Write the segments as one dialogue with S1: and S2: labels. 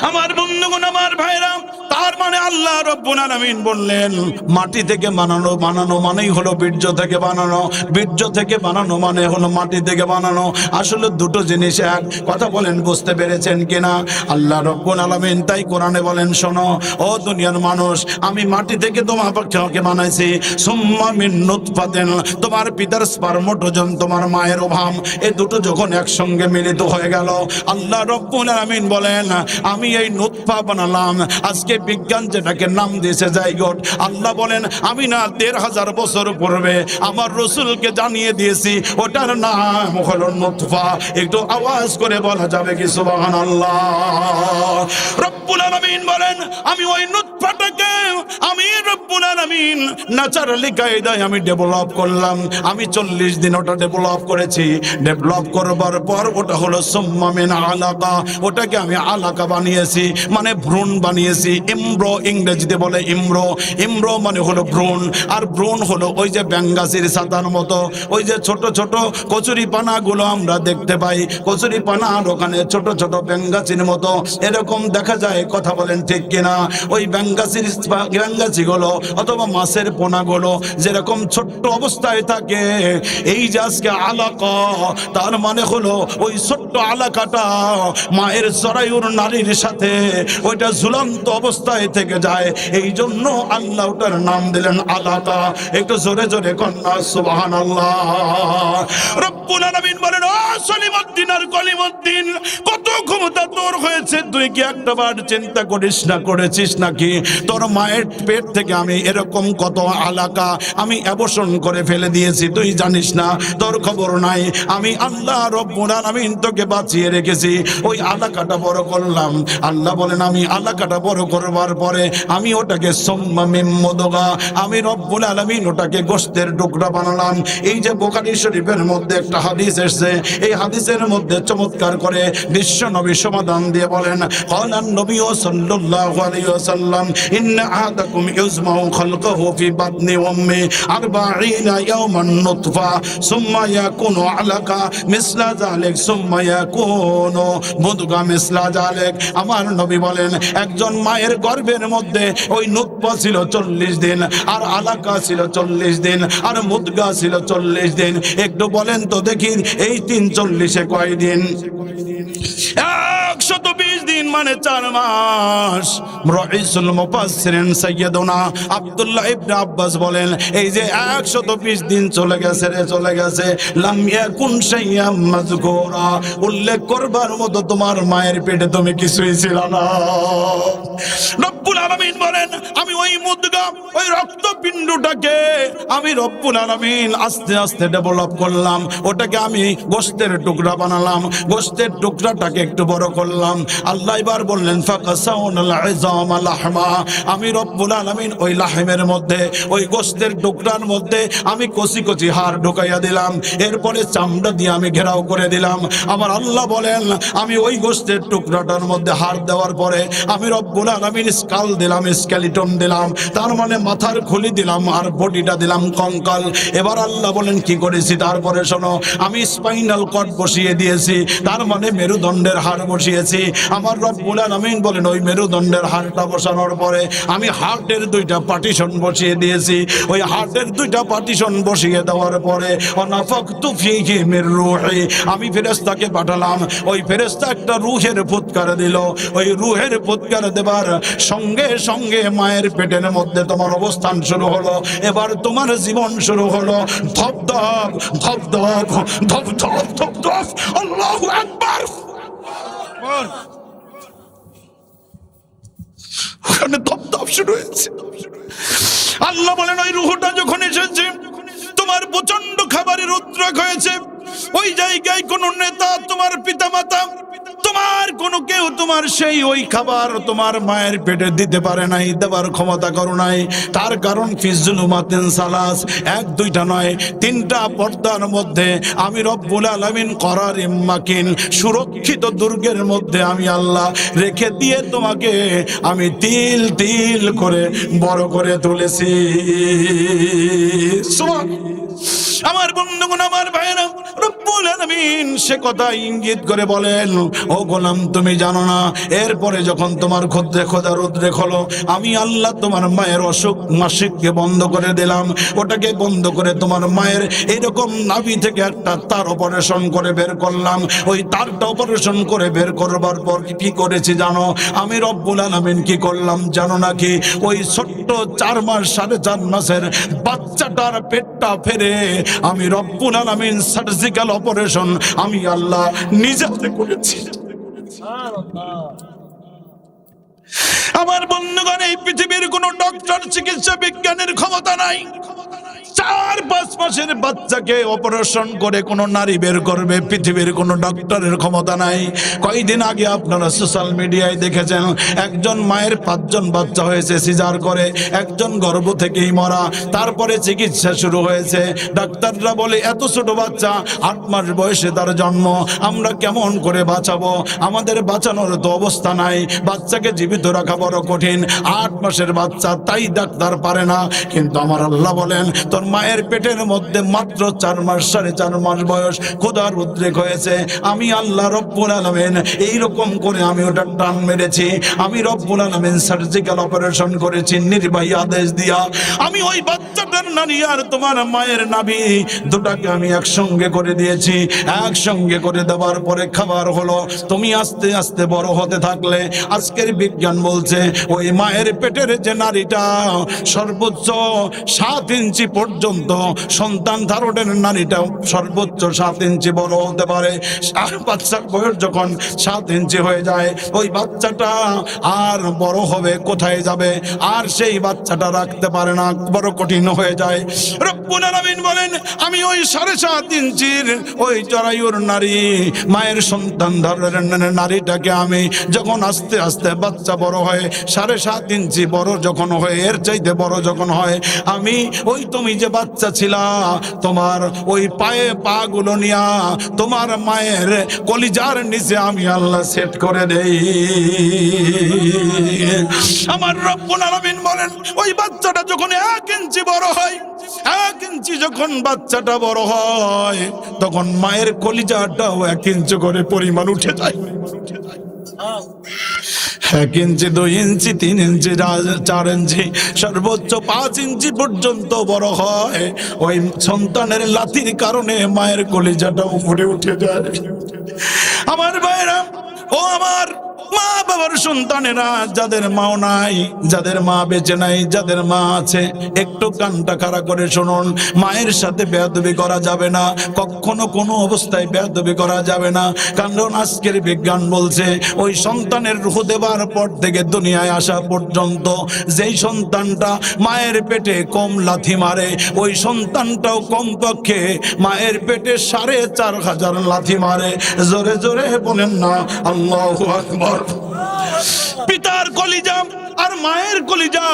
S1: আমার বন্ধুগণ, আমার ভাইরা, তার মানে আল্লাহ রাব্বুল আলামিন বললেন মাটি থেকে বানানো, বানানো মানেই হলো বীর্য থেকে বানানো, বীর্য থেকে বানানো মানে হলো মাটি থেকে বানানো। আসলে দুটো জিনিস এক। কথা বলেন, বুঝতে পেরেছেন কিনা? আল্লাহ রাব্বুল আলামিন তাই কোরআনে বলেন, শোনো ও দুনিয়ার মানুষ, আমি মাটি থেকে তোমাকে বানাইছি, সুম্মা মিন নুতফাতিন, তোমার পিতার স্পার্মটোজেন, তোমার মায়ের ওভাম, এই দুটো যখন একসঙ্গে মিলিত হয়ে গেল, আল্লাহ রাব্বুল আলামিন বলেন আমি এই নুতফা বানালাম। আজকে বিজ্ঞান যেটাকে নাম দিয়েছে জাইগোট, আল্লাহ বলেন আমি না ১৫০০০ বছর পূর্বে আমার রাসূলকে জানিয়ে দিয়েছি ওটার নাম হলো নুতফা। একটু আওয়াজ করে বলা যাবে কি সুবহানাল্লাহ? রব্বুল আলামিন বলেন আমি ওই নুতফাটাকে আমি রব্বুল আলামিন ন্যাচারালি কায়দায় আমি ডেভেলপ করলাম। আমি ৪০ দিন ওটা ডেভেলপ করেছি। ডেভেলপ করবার পর ওটা হলো সুম্মা মিন আলাকা, ওটাকে আমি আলাকা বানিয়েছি, মানে ভ্রূণ বানিয়েছি। ইমব্রো ইংরেজিতে বলে ইমব্রো, ইমব্রো মানে হলো ভ্রূণ। আর ভ্রূণ হলো ওই যে ব্যাঙ্গাসির ছাতার মতো, ওই যে ছোট ছোট কচুরি পানাগুলো আমরা দেখতে পাই, কচুরি পানার ওখানে ছোট ছোট ব্যাঙ্গাসির মতো এরকম দেখা যায়। কথা বলেন ঠিক কিনা? ওই ব্যাঙ্গাসিগুলো অথবা মাছের পোনাগুলো যেরকম ছোট্ট অবস্থায় থাকে, এই যে আজকে আলাকা, তার মানে হলো ওই ছোট্ট আলাকাটা মায়ের জরায়ুর নারীর সাথে ওইটা ঝুলন্ত অবস্থায় থেকে যায়। এই জন্য আল্লাহ ওটার নাম দিলেন আলাকা। একটু জোরে জোরে কন্যা সুবহানাল্লাহ। রব্বুল আলামিন বলেন ও সলিমউদ্দিন আর কলিমউদ্দিন, কত ক্ষমতা তোর হয়েছে, তুই কি একটাবার চিন্তা করিস না, করেছিস নাকি? তোর মায়ের পেট থেকে আমি এরকম কত আলাকা আমি অ্যাবর্শন করে ফেলে দিয়েছি, তুই জানিস না, তোর খবর নাই। আমি আল্লাহ রব্বুল আলামিন তোকে বাঁচিয়ে রেখেছি, ওই আলাকাটা বড় করলাম। আল্লাহ বলেন আমি আলাকাটা বড় করবার পরে আমি ওটাকে সুম্মা মিন মুদগা, আমি রব্বুল আলামিন ওটাকে গোশতের টুকরা বানালাম। এই যে বুখারী শরীফের মধ্যে একটা হাদিস এসেছে, এই হাদিসের মধ্যে চমৎকার করে বিশ্ব নবী সমাধান দিয়ে বলেন, ক্বালান নবী সাল্লাল্লাহু আলাইহি ওয়াসাল্লাম ইন্না আহাদাকুম ইউজমাউ খালকাহু ফি বাতনি উম্মি 40 ইয়াওমান নুতফা সুম্মা ইয়াকুনু আলাকা মিসলা যালিক সুম্মা ইয়াকুনু মুদগা মিসলা যালিক। আমার নবী বলেন একজন মায়ের গর্ভের মধ্যে ওই নুতফা ছিল ৪০ দিন, আর আলাকা ছিল ৪০ দিন, আর মুদগা ছিল ৪০ দিন। একটু বলেন তো দেখি এই ৩ × ৪০ কয় দিন? ১২০ দিন, মানে ৪ মাস। রাইসুল মুফাসসিরিন সাইয়্যিদুনা আব্দুল্লাহ ইবনে আব্বাস বলেন এই যে ১২০ দিন চলে গেছে রে, চলে গেছে। লাম ইয়াকুন শাইয়াম মাযকুরা, উল্লেখ করবার মতো তোমার মায়ের পেটে তুমি কিছুই ছিল না। রব্বুল আলামিন বলেন আমি ওই মুদগা, ওই রক্তপিণ্ডটাকে আমি রব্বুল আলামিন আস্তে আস্তে ডেভেলপ করলাম, ওটাকে আমি গোশতের টুকরা বানালাম, গোশতের টুকরাটাকে একটু বড় করলাম। আল্লাহ এবার বললেন ফাকাসাউনাল ইযামা লাহমা, আমি রব্বুল আলামিন ওই লাহমের মধ্যে, ওই গোশতের টুকরার মধ্যে আমি কচি কচি হাড় ঢুকাইয়া দিলাম, এরপরে চামড়া দিয়ে আমি ঘেরাও করে দিলাম। আমার আল্লাহ বলেন আমি ওই গোশতের টুকরাটার মধ্যে হাড় দেওয়ার পরে আমি রব্বুল আলামিন স্কাল দিলাম, স্কেলিটন দিলাম, তার মানে মাথার খুলি দিলাম, আর বডিটা দিলাম কঙ্কাল। এবার আল্লাহ বলেন কি করেছি? তারপরে শোনো, আমি স্পাইনাল কর্ড বসিয়ে দিয়েছি, তার মানে মেরুদণ্ডের হাড় বসিয়েছি। আমার রব্বুল আলামিন বলেন ওই মেরুদণ্ডের হাড়টা বসানোর পরে আমি হার্টের 2টা পার্টিশন বসিয়ে দিয়েছি। ওই হার্টের 2টা পার্টিশন বসিয়ে দেওয়ার পরে অনাফাকতু ফীহি মির রূহি, আমি ফেরেশতাকে পাঠালাম, ওই ফেরেশতা একটা রূহের ফুৎকার দিল। ওই রূহের ফুৎকার দেবার সঙ্গে সঙ্গে মায়ের পেটের মধ্যে তোমার অবস্থান শুরু হলো। এবার তোমার জীবন শুরু হলো। ধপ ধপ ধপ ধপ ধপ ধপ ধপ ধপ, আল্লাহু আকবার। ওখানে ধপ ধপ শুরু হয়েছে। আল্লাহ বলেন ওই রূহটা যখন এসেছে তোমার প্রচন্ড খাবারের উদ্রেক হয়েছে। ওই জায়গায় কোন নেতা, তোমার পিতামাতা, তোমার কোনো কেউ তোমার সেই ওই খাবার তোমার মায়ের পেটে দিতে পারে নাই, দেবার ক্ষমতা করো নাই। তার কারণ ফিজুলুমাতিন সালাস, ১-২টা নয় ৩টা পর্দার মধ্যে আমি রব্বুল আলামিন করারিম মাকিন, সুরক্ষিত দুর্গের মধ্যে আমি আল্লাহ রেখে দিয়ে তোমাকে আমি তিল তিল করে বড় করে তুলেছি। সুবহান আমার বন্ধুগণ, আমার ভাইরা, রব্বুল আলামিন সে কথা ইঙ্গিত করে বলেন, ও গোলাম তুমি জানো না, এরপরে যখন তোমার খোদা রুদ্রে হলো, আমি আল্লাহ তোমার মায়ের অসুখ মাসিককে বন্ধ করে দিলাম, ওটাকে বন্ধ করে তোমার মায়ের এরকম নাভি থেকে একটা তার অপারেশন করে বের করলাম। ওই তারটা অপারেশন করে বের করবার পর কি করেছি জানো? আমি রব্বুল আলামিন কি করলাম জানো নাকি? ওই ছোট্ট 4 মাস 4.5 মাসের বাচ্চাটার পেটটা ফেরে আমি রব্বুল আলামিন সার্জিক্যাল অপারেশন আমি আল্লাহ নিজে হাতে করেছি। আমার বন্ধুগণ, এই পৃথিবীর কোন ডক্টর, চিকিৎসা বিজ্ঞানের ক্ষমতা নাই 4-5 মাসের বাচ্চাকে অপারেশন করে কোন নারী বের করবে, পৃথিবীর কোন ডক্টরের ক্ষমতা নাই। কয়েকদিন আগে আপনারা সোশ্যাল মিডিয়ায় দেখেছেন, একজন মায়ের 5 জন বাচ্চা হয়েছে সিজার করে, একজন গর্ভ থেকেই মরা। তারপরে চিকিৎসা শুরু হয়েছে, ডাক্তাররা বলে এত ছোট বাচ্চা, 8 মাস বয়সে তার জন্ম, আমরা কেমন করে বাঁচাবো? আমাদের বাঁচানোর তো অবস্থা নাই, বাচ্চাকে জীবিত রাখা বড় কঠিন। 8 মাসের বাচ্চা, তাই ডাক্তার পারে না। কিন্তু আমার আল্লাহ বলেন, তোর মায়ের পেটের মধ্যে মাত্র 4 মাস 4.5 মাস বয়স খোদার উদ্রেক হয়েছে, আমি আল্লাহ রব্বুল আলামিন এইরকম করে আমি ওটা টান মেরেছি, আমি রব্বুল আলামিন সার্জিক্যাল অপারেশন করেছি নির্বাহী আদেশ দিয়া। আমি ওই বাচ্চাটার নানি আর তোমার মায়ের নাভি দুটাকে আমি একসঙ্গে করে দিয়েছি। একসঙ্গে করে দেওয়ার পরে খাবার হলো, তুমি আস্তে আস্তে বড় হতে থাকলে। আজকের বিজ্ঞান বলছে ওই মায়ের পেটের যে নারীটা সর্বোচ্চ 7 ইঞ্চি পর্যন্ত সন্তান ধারণের নারীটা সর্বোচ্চ 7 ইঞ্চি বড় হতে পারে। বাচ্চার বয়স যখন 7 ইঞ্চি হয়ে যায়, ওই বাচ্চাটা আর বড় হবে কোথায় যাবে? আর সেই বাচ্চাটা রাখতে পারে না, বড় কঠিন হয়ে যায়। রব্বুল আলামিন বলেন, আমি ওই 7.5 ইঞ্চির ওই জরায়ুর নারী মায়ের সন্তান ধারণের নারীটাকে আমি যখন আস্তে আস্তে বাচ্চা বড় হয় 7.5 ইঞ্চি বড় যখন হয়, এর চাইতে বড় যখন হয়, আমি ওই তুমি যে বাচ্চা ছিলা তোমার ওই পায়ে পা গুলো নিয়া তোমার মায়ের কলিজার নিচে আমি আল্লাহ সেট করে দেই। আমার রব্বুল আলামিন বলেন, ওই বাচ্চাটা যখন 1 ইঞ্চি বড় হয়, 1 ইঞ্চি যখন বাচ্চাটা বড় হয়, তখন মায়ের কলিজাটাও 1 ইঞ্চি করে পরিমাণ উঠে যায়। 1 ইঞ্চি 2 ইঞ্চি 3 ইঞ্চি 4 ইঞ্চি সর্বোচ্চ 5 ইঞ্চি পর্যন্ত বড় হয়। ওই সন্তানের লাথির কারণে মায়ের কলিজাটা উপরে উঠে যায়। আমার ভাইরা, ও আমার মা বাবার সন্তানেরা, যাদের মাও নাই, যাদের মা বেঁচে নাই, যাদের মা আছে, একটু কানটা খাড়া করে শুনুন। মায়ের সাথে বেয়াদবি করা যাবে না, কখনো কোনো অবস্থায় বেয়াদবি করা যাবে না। কারণ আজকের বিজ্ঞান বলছে ওই সন্তানের রূহ দেবার পর থেকে দুনিয়ায় আসা পর্যন্ত যেই সন্তানটা মায়ের পেটে কম লাথি মারে, ওই সন্তানটাও কমপক্ষে মায়ের পেটে 4,500 লাথি মারে। জোরে জোরে বলেন না আল্লাহু আকবার। পিতার কলিজা আর মায়ের কলিজা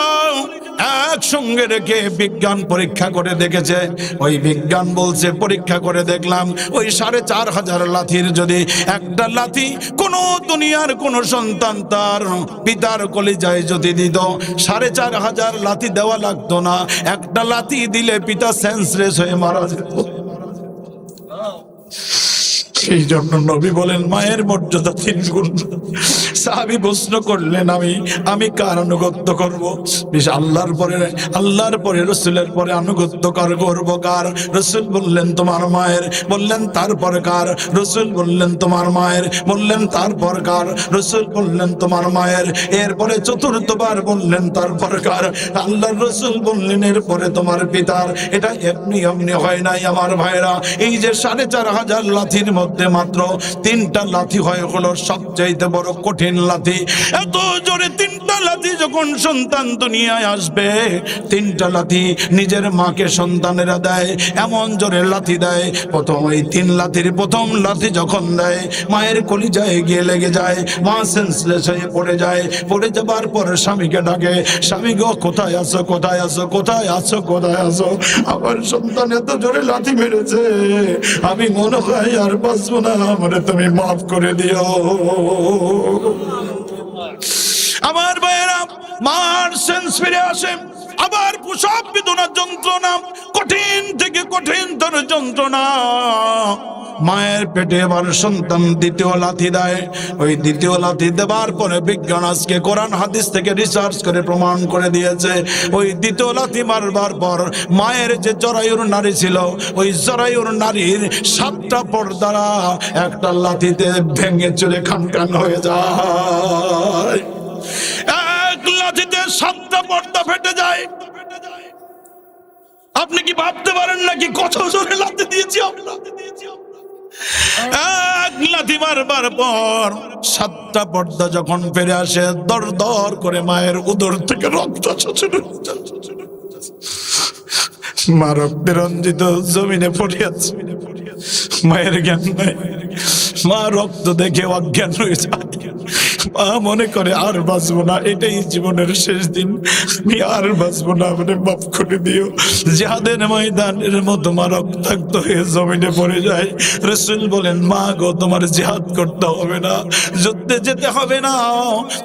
S1: একসঙ্গে রেখে বিজ্ঞান পরীক্ষা করে দেখেছে। ওই বিজ্ঞান বলছে, পরীক্ষা করে দেখলাম ওই 4,500 লাথির যদি একটা লাথি কোনো দুনিয়ার কোনো সন্তান তার পিতার কলিজায় যদি দিত, 4,500 লাথি দেওয়া লাগতো না। একটা লাথি দিলে পিতা সেন্সলেস হয়ে মারা যেত। সেই জন্য নবী বলেন, মায়ের মর্যাদা 3 গুণ। সাহাবী প্রশ্ন করলেন, আমি কার আনুগত্য করব? আল্লাহর পরে রাসূলের পরে আনুগত্য করব কার? রাসূল বললেন তোমার মায়ের। বললেন তারপর কার? রাসূল বললেন তোমার মায়ের। বললেন তারপর কার? রাসূল বললেন তোমার মায়ের। এরপরে চতুর্থবার বললেন তারপর কার? আল্লাহর রাসূল বললেন এরপরে তোমার পিতার। এটা এমনি হয় নাই আমার ভাইরা। এই যে 4,500 লাথির মধ্যে মাত্র 3টা লাথি হলো সবচাইতে বড় কঠিন লাথি। এত জোরে 3টা লাথি যখন সন্তান দুনিয়ায় আসবে, 3টা লাথি নিজের মাকে সন্তানেরা দেয়, এমন জোরে লাথি দেয়। প্রথম ওই 3 লাথির প্রথম লাথি যখন দেয়, মায়ের কলিজায় গিয়ে লেগে যায়, মা সেন্সলেস হয়ে পড়ে যায়। পড়ে যাবার পর স্বামীকে ডাকে, স্বামী গো কোথায় আছো, কোথায় আছো, কোথায় আছো, কোথায় আছো? আমার সন্তান এত জোরে লাথি মেরেছে, আমি মনে হয় আর বাঁচবো না, আমারে তুমি মাফ করে দিও। আমার ভাইয়েরা, মার সেন্স ফিরে আসে। আবার প্রসব বেদনার যন্ত্রণা, কঠিন থেকে কঠিনতর যন্ত্রণা। মায়ের পেটে এবার সন্তান দ্বিতীয় লাথি দেয়। ওই দ্বিতীয় লাথি দেবার পরে বিজ্ঞান আজকে কোরআন হাদিস থেকে রিসার্চ করে প্রমাণ করে দিয়েছে, ওই দ্বিতীয় লাথি মারবার পর মায়ের যে জরায়ুর নারী ছিল, ওই জরায়ুর নারীর 7টা পর্দা একটা লাথিতে ভেঙে চলে খান খান হয়ে যায়। এক লাথিতে 7টা পর্দা ফেটে যায়। আপনি কি ভাবতে পারেন নাকি কত জোরে লাথি দিয়েছি আমরা? এক লাথি মারবার পর 7টা পর্দা যখন ফিরে আসে, দর দর করে মায়ের উদর থেকে রক্ত শুরু হয়ে যায়। মা রক্তে রঞ্জিত জমিনে পড়ে আছে, মায়ের জ্ঞান নাই। মা রক্ত দেখে অজ্ঞান হয়ে যায়। মা মনে করে আর বাঁচবো না, এটাই জীবনের শেষ দিন, আমি আর বাঁচবো না, মানে মাফ করে দিও। জিহাদের ময়দানের মতো মা রক্তাক্ত হয়ে জমিনে পড়ে যায়। রাসূল বলেন, মা গো, তোমার জিহাদ করতে হবে না, যুদ্ধে যেতে হবে না।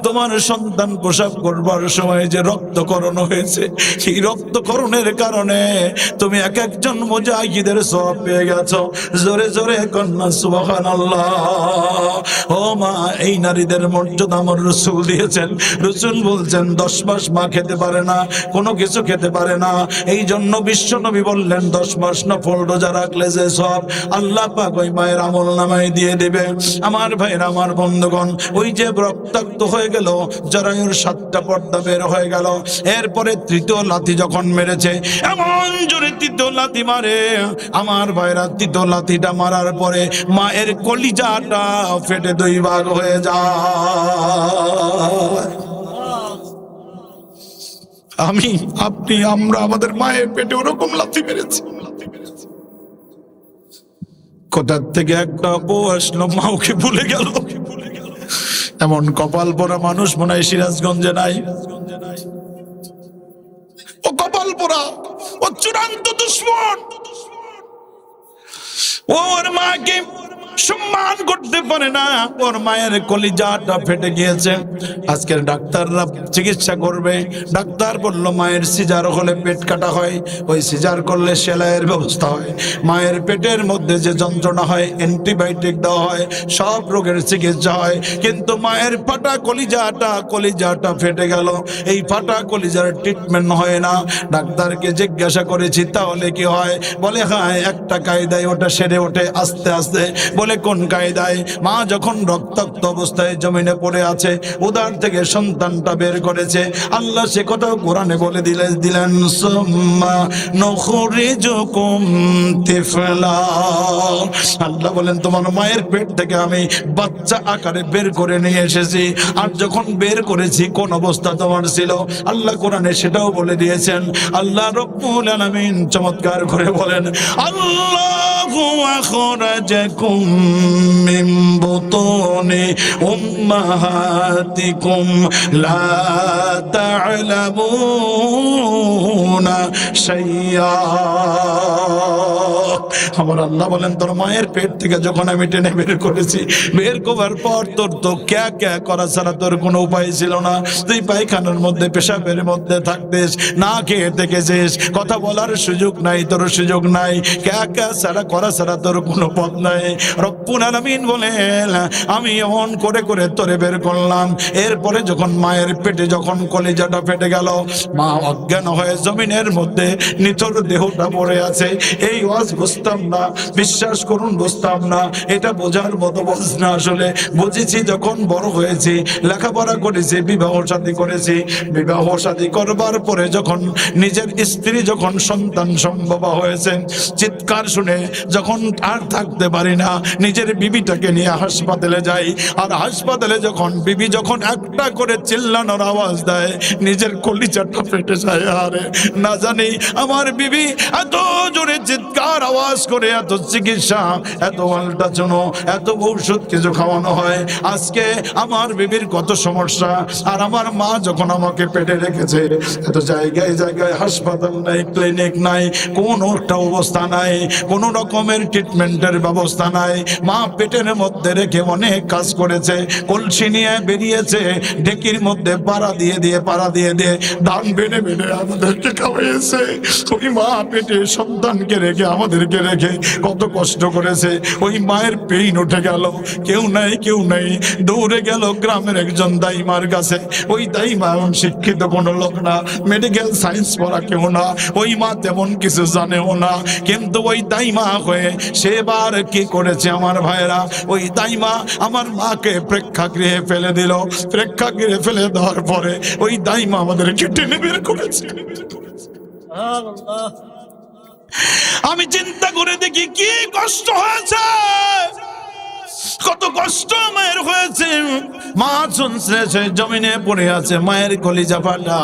S1: তোমার সন্তান প্রসব করবার সময় যে রক্তকরণ হয়েছে, সেই রক্তকরণের কারণে তুমি এক একজন মুজাহিদের সওয়াব পেয়ে গেছো। জোরে জোরে কন্যা সুবহানাল্লাহ। ও মা, এই নারীদের মর্যাদা আমার রাসূল দিয়েছেন। রাসূল বলছেন 10 মাস মা খেতে পারে না, কোনো কিছু খেতে পারে না। এই জন্য বিশ্ব নবী বললেন 10 মাস নফল রোজা রাখলে যে সব আল্লাহ পাক ওই মায়ের আমল নামায় দিয়ে দেবে। আমার ভাইরা, আমার বন্ধুগণ, ওই যে রক্তাক্ত হয়ে গেল, জরায়ুর 7টা পর্দা বের হয়ে গেল। এরপরে তৃতীয় লাথি যখন মেরেছে, এমন জোরে তৃতীয় লাথি মারে, আমার ভাইরা, তৃতীয় লাথিটা মারার পরে মায়ের কলিজাটা ফেটে 2 ভাগ হয়ে যায়। আমি, আপনি, আমরা আমাদের মায়ের পেটে ওরকম লাথি মেরেছি। কোথার থেকে একটা বউ আসলো, মাওকে ভুলে গেল। এমন কপাল পোড়া মানুষ মনে হয় সিরাজগঞ্জে নাই। ও কপাল পোড়া, ও চূড়ান্ত দুশ্মন। ওর মাকে সম্মান করতে পারে না, ওর মায়ের কলিজাটা ফেটে গিয়েছে। আজকের ডাক্তাররা চিকিৎসা করবে, ডাক্তার বলল মায়ের সিজার হলে পেট কাটা হয়, ওই সিজার করলে সেলাইয়ের ব্যবস্থা হয়। মায়ের পেটের মধ্যে যে যন্ত্রণা হয়, অ্যান্টিবায়োটিক দেওয়া হয়, সব রোগের চিকিৎসা হয়। কিন্তু মায়ের ফাটা কলিজাটা ফেটে গেল, এই ফাটা কলিজার ট্রিটমেন্ট হয় না। ডাক্তারকে জিজ্ঞাসা করেছি তাহলে কি হয়? বলে হ্যাঁ, একটা কায়দায় ওটা সেরে ওঠে আস্তে আস্তে। বলে কোন কায়দায়? মা যখন রক্তাক্ত অবস্থায় জমিনে পড়ে আছে, উদর থেকে সন্তানটা বের করেছে, আল্লাহ সে কথাও কোরআনে বলে দিলেন সুম্মা নুখরিজুকুম তিফলা। আল্লাহ বলেন তোমার মায়ের পেট থেকে আমি বাচ্চা আকারে বের করে নিয়ে এসেছি। আর যখন বের করেছি কোন অবস্থা তোমার ছিল, আল্লাহ কোরআনে সেটাও বলে দিয়েছেন। আল্লাহ রব্বুল আলামিন চমৎকার করে বলেন, আল্লাহু আখরাজাকুম মিন বুতুনি উম্মাহাতিকুম লা তা'লামুনা শাইয়্যা। আমার আল্লাহ বলেন তোর মায়ের পেট থেকে যখন আমি টেনে বের করেছি, বের করার পর তোর তো ক্যা ক্যা করা ছাড়া তোর কোনো উপায় ছিল না। তুই পায়খানার মধ্যে, পেশাবের মধ্যে থাকতিস, না খেয়ে থেকেছিস, কথা বলার সুযোগ নাই, তোর সুযোগ নাই, ক্যা ক্যা ছাড়া করা ছাড়া তোর কোনো পথ নাই। রব্বুল আলামিন বলেন আমি এমন করে করে তোরে বের করলাম। এরপরে যখন মায়ের পেটে যখন কলিজাটা ফেটে গেল, মা অজ্ঞান হয়ে জমিনের মধ্যে নিথর দেহটা পড়ে আছে। এই ওয়াজ বুঝতাম না, বিশ্বাস করুন বুঝতাম না, এটা বোঝার মতো বোঝ না। আসলে বুঝেছি যখন বড় হয়েছি, লেখাপড়া করেছি, বিবাহ শাদী করেছি। বিবাহ শাদী করবার পরে যখন নিজের স্ত্রী যখন সন্তান সম্ভব হয়েছে, চিৎকার শুনে যখন আর থাকতে পারি না, নিজের বিবিটাকে নিয়ে হাসপাতালে যাই। আর হাসপাতালে যখন বিবি যখন একটা করে চিল্লানোর আওয়াজ দেয়, নিজের কলিজাটা ফেটে যায়। আরে না জানি আমার বিবি এত জোরে চিৎকার আওয়াজ খরচ করে এত চিকিৎসা, এত আল্ট্রাসাউন্ড, এত ঔষধ কিছু খাওয়ানো হয়। আজকে আমার বিবির কত সমস্যা, আর আমার মা যখন আমাকে পেটে রেখেছে, এত জায়গায় জায়গায় হাসপাতাল নাই, ক্লিনিক নাই, কোনো একটা অবস্থা নাই, কোনো রকমের ট্রিটমেন্টের ব্যবস্থা নাই। মা পেটের মধ্যে রেখে অনেক কাজ করেছে, কলসি নিয়ে বেরিয়েছে, ঢেকির মধ্যে পাড়া দিয়ে ধান বেড়ে বেড়ে আমাদেরকে খাওয়াইছে। ওই মা পেটে সন্তানকে রেখে আমাদেরকে রেখে কত কষ্ট করেছে। ওই মায়ের পেইন উঠে গেল, কেউ নাই, দৌড়ে গেল গ্রামের একজন দাইমার কাছে। ওই দাইমা এমন শিক্ষিত কোনো লোক না, মেডিকেল সায়েন্স পড়া কেউ না, ওই মা তেমন কিছু জানেও না, কিন্তু ওই দাইমা হয়ে সেবার কি করেছে আমার ভাইরা, ওই দাইমা আমার মাকে প্রেক্ষাগৃহে ফেলে দিল। প্রেক্ষাগৃহে ফেলে দেওয়ার পরে ওই দাইমা আমাদেরকে টেনে বের করেছে। আমি চিন্তা করে দেখি কি কষ্ট হয়েছে, কত কষ্ট মায়ের হয়েছে। মা শুনছে জমিনে পড়ে আছে, মায়ের কলিজা ফাটা।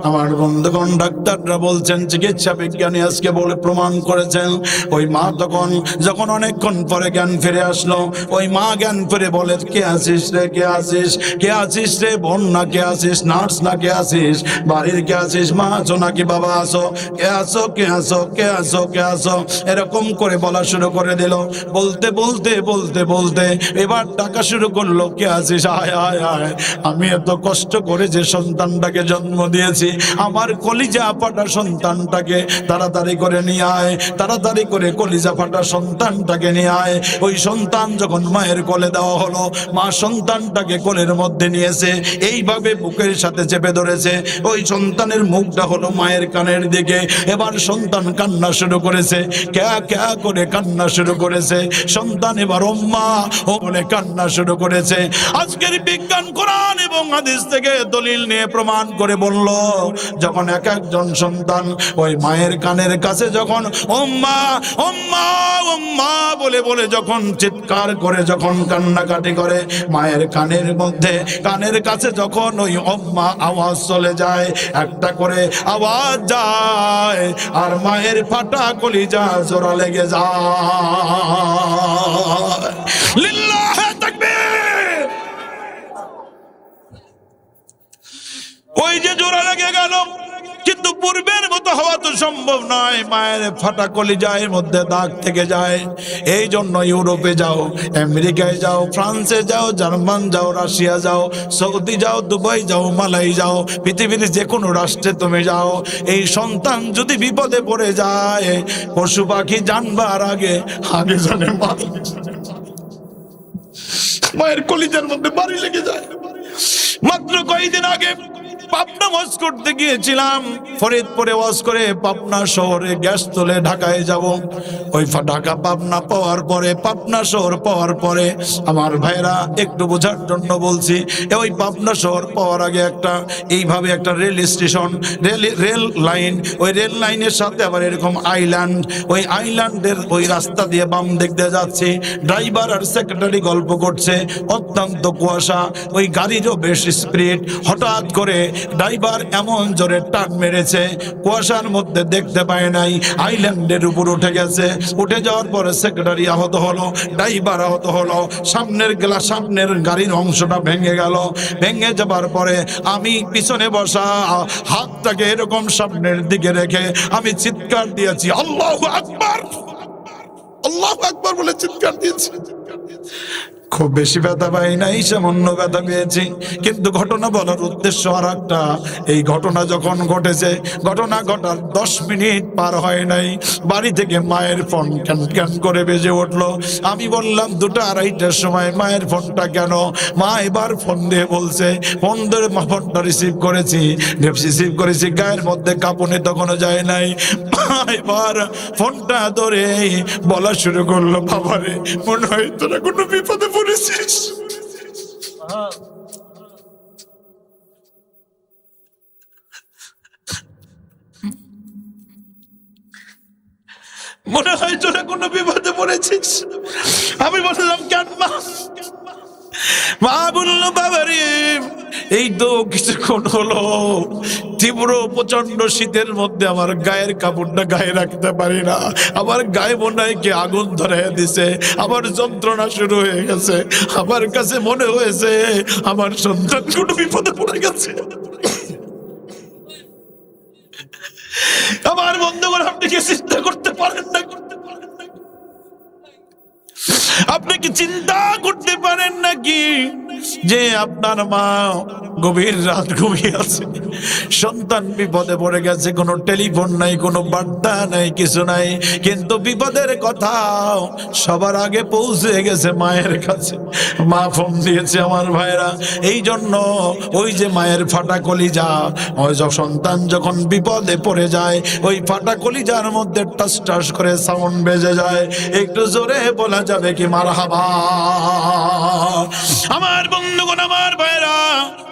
S1: আমার বন্ধুগণ ডাক্তাররা বলছেন, চিকিৎসা বিজ্ঞানী আজকে বলে প্রমাণ করেছেন, ওই মা তখন যখন অনেকক্ষণ পরে জ্ঞান ফিরে আসলো, ওই মা জ্ঞান ফিরে বলে, কে আছিস রে, কে আছিস, কে আছিস রে, বোন না কে আছিস, নার্স না কে আছিস, বাড়ির কে আছিস, মা আছো নাকি বাবা আছো, কে আছো, কে আছো, কে আছো, কে আছো, এরকম করে বলা শুরু করে দিল। বলতে বলতে বলতে বলতে এবার ডাকা শুরু করলো, কে আছিস, আয় আয় আয়, আমি এত কষ্ট করে যে সন্তানটাকে জন্ম দিয়েছি, আমার কলিজা ফাটা সন্তানটাকে তাড়াতাড়ি করে নিয়ে আয়, তাড়াতাড়ি করে কলিজা ফাটা সন্তানটাকে নিয়ে আয়। ওই সন্তান যখন মায়ের কোলে দেওয়া হলো, মা সন্তানটাকে কোলের মধ্যে নিয়েছে, এইভাবে বুকের সাথে চেপে ধরেছে। ওই সন্তানের মুখটা হলো মায়ের কানের দিকে। এবার সন্তান কান্না শুরু করেছে, ক্যা ক্যা করে কান্না শুরু করেছে। সন্তান এবার ওম্মা ও বলে কান্না শুরু করেছে। আজকের বিজ্ঞান কোরআন এবং হাদিস থেকে দলিল নিয়ে প্রমাণ করে বলল, যখন এক একজন সন্তান ওই মায়ের কানের কাছে যখন ওম্মা ওম্মা ওম্মা বলে বলে যখন চিৎকার করে, যখন কান্নাকাটি করে, মায়ের কানের মধ্যে কানের কাছে যখন ওই ওম্মা আওয়াজ চলে যায়, একটা করে আওয়াজ যায়, আর মায়ের ফাটা কলিজা জোড়া লেগে যায়। লিল্লাহে তাকবীর। ওই যে জোড়া লেগে গেল, কিন্তু পূর্বের মতো হওয়া তো সম্ভব নয়। মায়ের ফাটা কলিজার মধ্যে দাগ থেকে যায়। এই জন্য ইউরোপে যাও, আমেরিকায় যাও, ফ্রান্সে যাও, জার্মান যাও, রাশিয়া যাও, সৌদি যাও, দুবাই যাও, মালাই যাও, পৃথিবীর যে কোনো রাষ্ট্রে তুমি যাও, এই সন্তান যদি বিপদে পড়ে যায়, পশু পাখি জানবার আগে আগে জানে মা। মায়ের কলিজার মধ্যে বাড়ি লেগে যায়। মাত্র কয়েকদিন আগে পাবনা ওয়াজ করতে গিয়েছিলাম, ফরিদপুরে ওয়াজ করে পাবনা শহরে গ্যাস তুলে ঢাকায় যাব। ওই ঢাকা পাবনা পাওয়ার পরে, পাবনা শহর পাওয়ার পরে, আমার ভাইরা একটু বোঝার জন্য বলছি, ওই পাবনা শহর পাওয়ার আগে একটা এইভাবে একটা রেল স্টেশন, রেল লাইন, ওই রেল লাইনের সাথে আবার এরকম আইল্যান্ড, ওই আইল্যান্ডের ওই রাস্তা দিয়ে বাম দিক দিয়ে যাচ্ছি। ড্রাইভার আর সেক্রেটারি গল্প করছে, অত্যন্ত কুয়াশা, ওই গাড়িরও বেশ স্পিড। হঠাৎ করে ড্রাইভার এমন জোরে টান মেরেছে, কুয়াশার মধ্যে দেখতে পায় নাই, আইল্যান্ডের উপর উঠে গেছে। উঠে যাওয়ার পরে সেক্রেটারি আহত হলো, ড্রাইভার আহত হলো, সামনের গাড়ির অংশটা ভেঙে গেল। ভেঙে যাবার পরে আমি পিছনে বসা, হাতটাকে এরকম সামনের দিকে রেখে আমি চিৎকার দিয়েছি, আল্লাহু আকবার, আল্লাহু আকবার বলে চিৎকার দিয়েছি। খুব বেশি ব্যথা পাই নাই, সামান্য ব্যথা পেয়েছি। কিন্তু ঘটনা বলার উদ্দেশ্য আর একটা, এই ঘটনা যখন ঘটেছে, ঘটনা ঘটার 10 মিনিট পার হয় নাই, বাড়ি থেকে মায়ের ফোন ক্যান ক্যান করে বেজে উঠলো। আমি বললাম 2টা-2:30টার সময় মায়ের ফোনটা কেন? মা এবার ফোন দিয়ে বলছে, ফোন ধরে ফোনটা রিসিভ করেছি, গায়ের মধ্যে কাঁপুনি তখনও যায় নাই। এবার ফোনটা ধরে বলা শুরু করলো, বাবারে মনে হয় তোরা কোনো বিপদে পড়েছিস। মনে হয় তোরা কোনো বিপদে পড়েছিস। আমি বললাম কেন মা? মা বললো, বাবারে এই তো কিছুক্ষণ হলো তীব্র প্রচন্ড শীতের মধ্যে আমার গায়ের কাপড়টা গায়ে রাখতে পারি না, আমার গায়ে মনে হয় কি আগুন ধরে দিছে, আমার যন্ত্রণা শুরু হয়ে গেছে। আমার কাছে মনে হয়েছে আমার সন্তান কোনো বিপদে পড়ে গেছে। আমার বন্ধুগণ, আপনি কি চিন্তা করতে পারেন না? আপনি কি চিন্তা করতে পারেন নাকি যে আপনার মা গভীর রাত ঘুমিয়ে আছে, সন্তান বিপদে পড়ে গেছে, কোনো টেলিফোন নাই, কোনো বার্তা নাই, কিছু নাই, কিন্তু বিপদের কথা সবার আগে পৌঁছে গেছে মায়ের কাছে। মা ফোন দিয়েছে আমার ভাইরা। এই জন্য ওই যে মায়ের ফাটা কলিজা, ওই সন্তান যখন বিপদে পড়ে যায় ওই ফাটা কলিজার মধ্যে টাস টাস করে সাউন্ড বেজে যায়। একটু জোরে বলা যাবে কি মারহাবা? আমার বন্ধুগণ, আমার ভাইরা,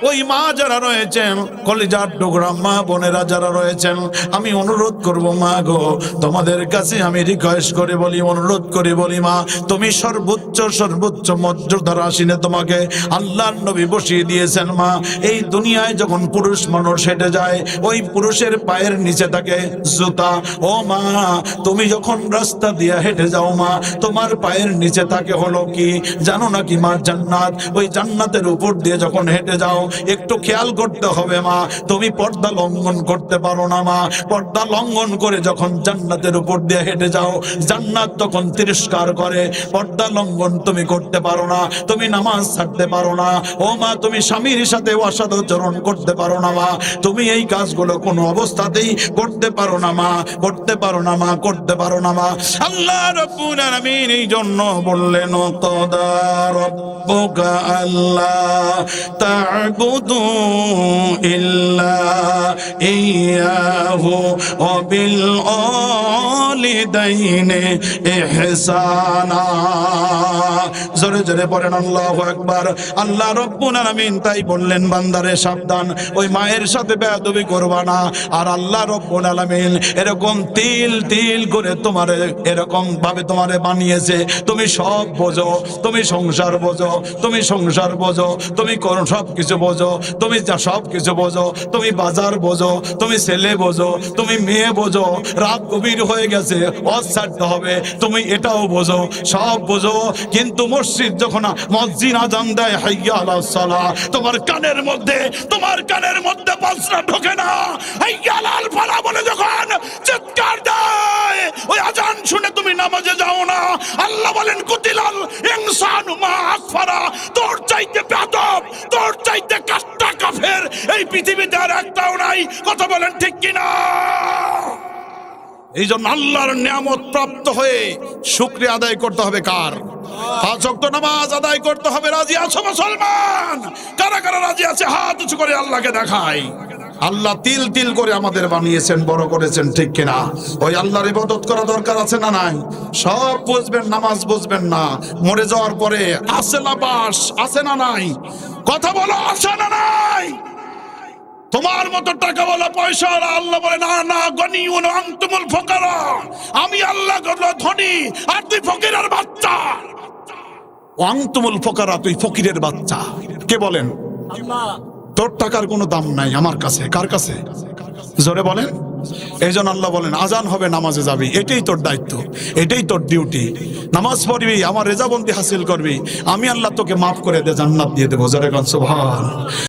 S1: ওই মা যারা রয়েছেন, কলিজার টুকরা মা বোনেরা যারা রয়েছেন, আমি অনুরোধ করব মা গো, তোমাদের কাছে আমি রিকোয়েস্ট করে বলি, অনুরোধ করে বলি, মা তুমি সর্বোচ্চ মর্যাদার আসীনে তোমাকে আল্লাহর নবী বসিয়ে দিয়েছেন। মা, এই দুনিয়ায় যখন পুরুষ মানুষ হেঁটে যায় ওই পুরুষের পায়ের নিচে থাকে জুতা। ও মা, তুমি যখন রাস্তা দিয়ে হেঁটে যাও মা, তোমার পায়ের নিচে থাকে হলো কি জানো নাকি মা? জান্নাত। ওই জান্নাতের উপর দিয়ে যখন হেঁটে যাও একটু খেয়াল করতে হবে মা, তুমি পর্দা লঙ্ঘন করতে পারো না মা। পর্দা লঙ্ঘন করে যখন জান্নাতের উপর দিয়ে হেঁটে যাও জান্নাত তখন তিরস্কার করে। পর্দা লঙ্ঘন তুমি করতে পারো না, তুমি নামাজ ছাড়তে পারো না। ও মা, তুমি স্বামীর সাথে অসদাচরণ করতে পারো না মা, তুমি এই কাজগুলো কোনো অবস্থাতেই করতে পারো না মা, করতে পারো না মা, করতে পারো না মা। আল্লাহ রাব্বুল আলামিন এই জন্য বললেন, কদা রাব্বুকা আল্লা তা'বুদু ইল্লা ইয়াহু ওয়া বিল ওয়ালিদাইনি ইহসানা। জোরে জোরে পড়েন আল্লাহু আকবার। আল্লাহ রাব্বুল আলামিন তাই বললেন, বান্দারে সাবধান, ওই মায়ের সাথে বেয়াদবি করবা না। আর আল্লাহ রাব্বুল আলামিন এরকম তিল তিল করে তোমারে এরকম ভাবে তোমারে বানিয়েছে, তুমি সব বোঝো, তুমি সংসার বোঝো, তুমি সংসার বোঝো, তুমি কোন সব কিছু বোঝো, তুমি যা সব কিছু বোঝো, তুমি বাজার বোঝো, তুমি ছেলে বোঝো, তুমি মেয়ে বোঝো, রাত গভীর হয়ে গেছে ওয়াজ ছাড়তে হবে, তুমি এটাও বোঝো, সব বোঝো। কিন্তু মসজিদ যখন মুয়াজ্জিন আযান দেয় হাইয়া আলাস সালাহ, তোমার কানের মধ্যে বাজনা ঢোকে না। হাইয়া আলাল ফালাহ বলে যখন চিৎকার দেয়, ওই আযান শুনে তুমি নামাজে যাও না। আল্লাহ বলেন, কুতিলাল ইনসানু মা আকফারা, তোর চাইতে বেয়াদব, তোর চাইতে কাট্টা কাফের এই পৃথিবীতে আর একটাও নাই। কথা বলেন ঠিক কিনা? এই জন্য আল্লাহর নিয়ামত প্রাপ্ত হয়ে শুকরিয়া আদায় করতে হবে কার? 5 ওয়াক্ত নামাজ আদায় করতে হবে। রাজি আছো মুসলমান? কারা কারা রাজি আছে হাত উঁচু করে আল্লাহকে দেখাই। আল্লাহ তিল তিল করে আমাদের বানিয়েছেন, বড় করেছেন, ঠিক কিনা? ওই আল্লাহর ইবাদত করা দরকার আছে না নাই? সব বুঝবেন, নামাজ বুঝবেন না, মরে যাওয়ার পরে আছে লাবাস আছে না নাই? কথা বলো, আছে না নাই? তোমার মতো টাকা বলা পয়সা, আল্লাহ বলে না না, গনিউন আনতুমুল ফুকারা, আমি আল্লাহ ধনী আর তুই ফকিরের বাচ্চা। আনতুমুল ফুকারা, তুই ফকিরের বাচ্চা। কে বলেন? আল্লাহ। তোর টাকার কোনো দাম নাই আমার কাছে। কার কাছে? জোরে বলেন। এই জন্য আল্লাহ বলেন, আজান হবে নামাজে যাবি, এটাই তোর দায়িত্ব, এটাই তোর ডিউটি। নামাজ পড়বি, আমার রেজাবন্দি হাসিল করবি, আমি আল্লাহ তোকে মাফ করে দে, জান্নাত দিয়ে দেবো। জোরে বলেন সুবহান।